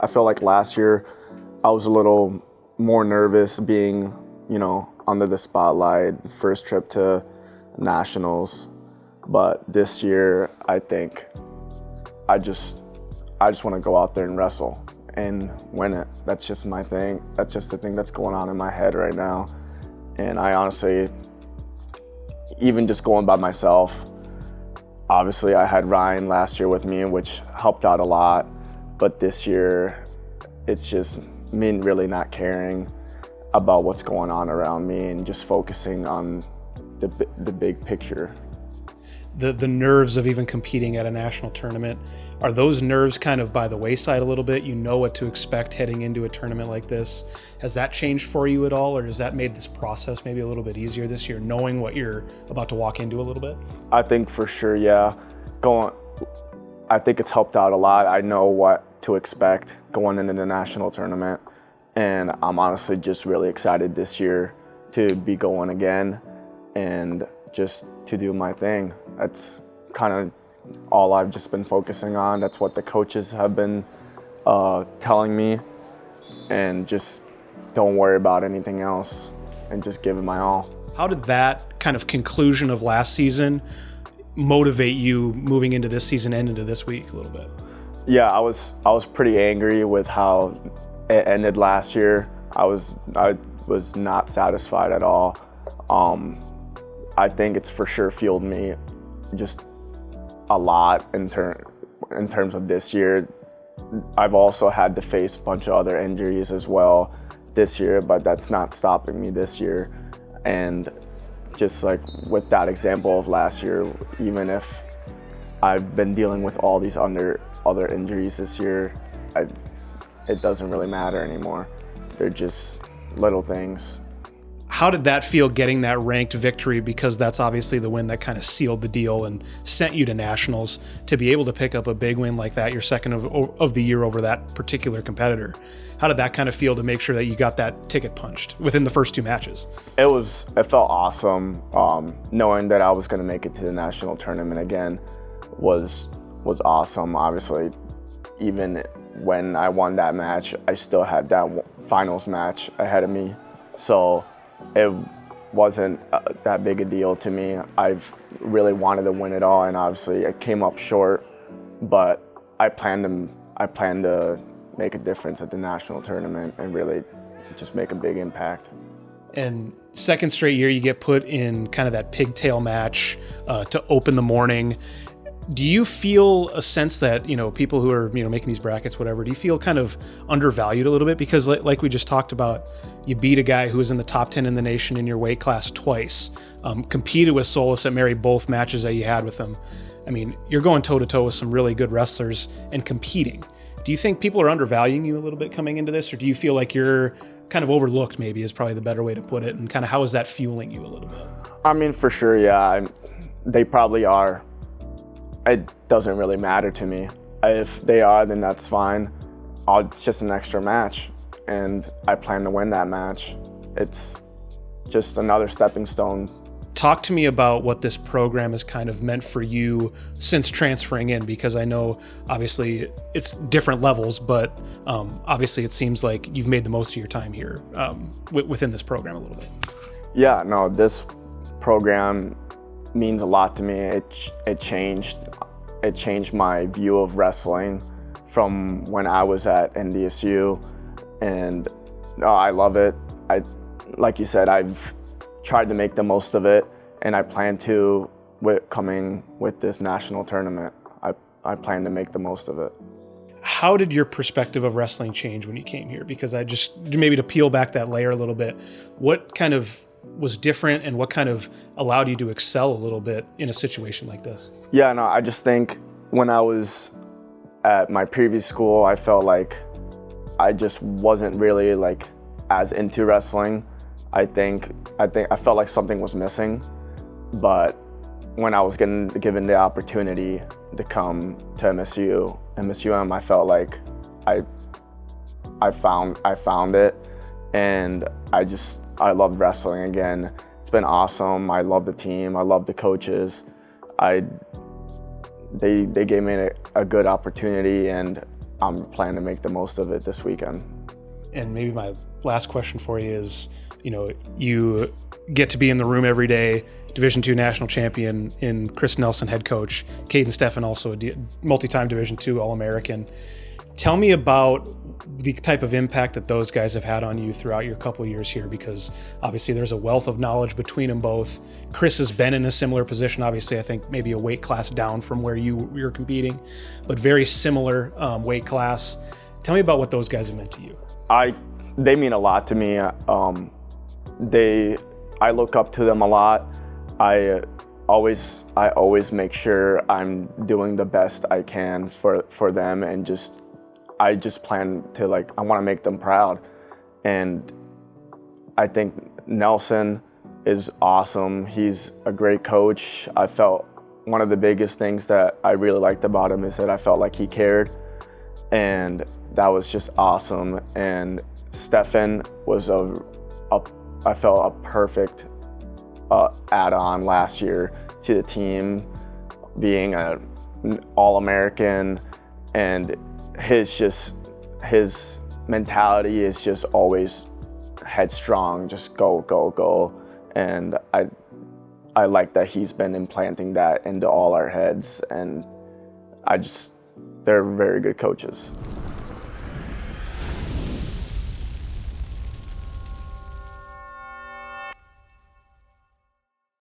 I feel like last year I was a little more nervous being, under the spotlight, first trip to Nationals. But this year, I think I just want to go out there and wrestle and win it. That's just my thing. That's just the thing that's going on in my head right now. And I honestly, even just going by myself, obviously I had Ryan last year with me, which helped out a lot. But this year, it's just me really not caring about what's going on around me and just focusing on the big picture. The nerves of even competing at a national tournament, are those nerves kind of by the wayside a little bit? You know what to expect heading into a tournament like this. Has that changed for you at all, or has that made this process maybe a little bit easier this year, knowing what you're about to walk into a little bit? I think for sure, yeah. I think it's helped out a lot. I know what to expect going into the national tournament, and I'm honestly just really excited this year to be going again and just to do my thing. That's kind of all I've just been focusing on. That's what the coaches have been telling me, and just don't worry about anything else and just give it my all. How did that kind of conclusion of last season motivate you moving into this season and into this week a little bit? Yeah, I was pretty angry with how it ended last year. I was not satisfied at all. I think it's for sure fueled me just a lot in terms of this year. I've also had to face a bunch of other injuries as well this year, but that's not stopping me this year. And just like with that example of last year, even if I've been dealing with all these other injuries this year, it doesn't really matter anymore. They're just little things. How did that feel, getting that ranked victory? Because that's obviously the win that kind of sealed the deal and sent you to nationals. To be able to pick up a big win like that, your second of the year over that particular competitor, how did that kind of feel to make sure that you got that ticket punched within the first two matches? It felt awesome. Knowing that I was going to make it to the national tournament again was awesome. Obviously, even when I won that match, I still had that finals match ahead of me. So it wasn't that big a deal to me. I've really wanted to win it all, and obviously it came up short, but I plan to make a difference at the national tournament and really just make a big impact. And second straight year, you get put in kind of that pigtail match to open the morning. Do you feel a sense that, people who are, making these brackets, whatever, do you feel kind of undervalued a little bit? Because like we just talked about, you beat a guy who was in the top 10 in the nation in your weight class twice, competed with Solis at Mary both matches that you had with him. I mean, you're going toe to toe with some really good wrestlers and competing. Do you think people are undervaluing you a little bit coming into this, or do you feel like you're kind of overlooked, maybe is probably the better way to put it, and kind of how is that fueling you a little bit? I mean, for sure, yeah, they probably are. It doesn't really matter to me. If they are, then that's fine. It's just an extra match, and I plan to win that match. It's just another stepping stone. Talk to me about what this program has kind of meant for you since transferring in, because I know obviously it's different levels, but obviously it seems like you've made the most of your time here within this program a little bit. Yeah, no, this program means a lot to me. It changed my view of wrestling from when I was at NDSU, and I love it. Like you said, I've tried to make the most of it, and I plan to coming with this national tournament. I plan to make the most of it. How did your perspective of wrestling change when you came here? Because maybe to peel back that layer a little bit, what kind of was different and what kind of allowed you to excel a little bit in a situation like this? Yeah, no, I just think when I was at my previous school, I felt like I just wasn't really like as into wrestling. I felt like something was missing, but when I was given the opportunity to come to MSUM, I felt like I found it, and I love wrestling again. It's been awesome. I love the team. I love the coaches. They gave me a good opportunity, and I'm planning to make the most of it this weekend. And maybe my last question for you is, you get to be in the room every day, Division II national champion in Chris Nelson, head coach, Caden Steffen, also a multi-time Division II All-American. Tell me about the type of impact that those guys have had on you throughout your couple of years here, because obviously there's a wealth of knowledge between them both. Chris has been in a similar position, obviously I think maybe a weight class down from where you're competing, but very similar weight class. Tell me about what those guys have meant to you. They mean a lot to me. I look up to them a lot. I always make sure I'm doing the best I can for them, and I just plan to, I want to make them proud. And I think Nelson is awesome. He's a great coach. I felt one of the biggest things that I really liked about him is that I felt like he cared, and that was just awesome. And Steffen was I felt a perfect add-on last year to the team, being an All-American, and his mentality is just always headstrong, just go, go, go. And I like that he's been implanting that into all our heads, and they're very good coaches.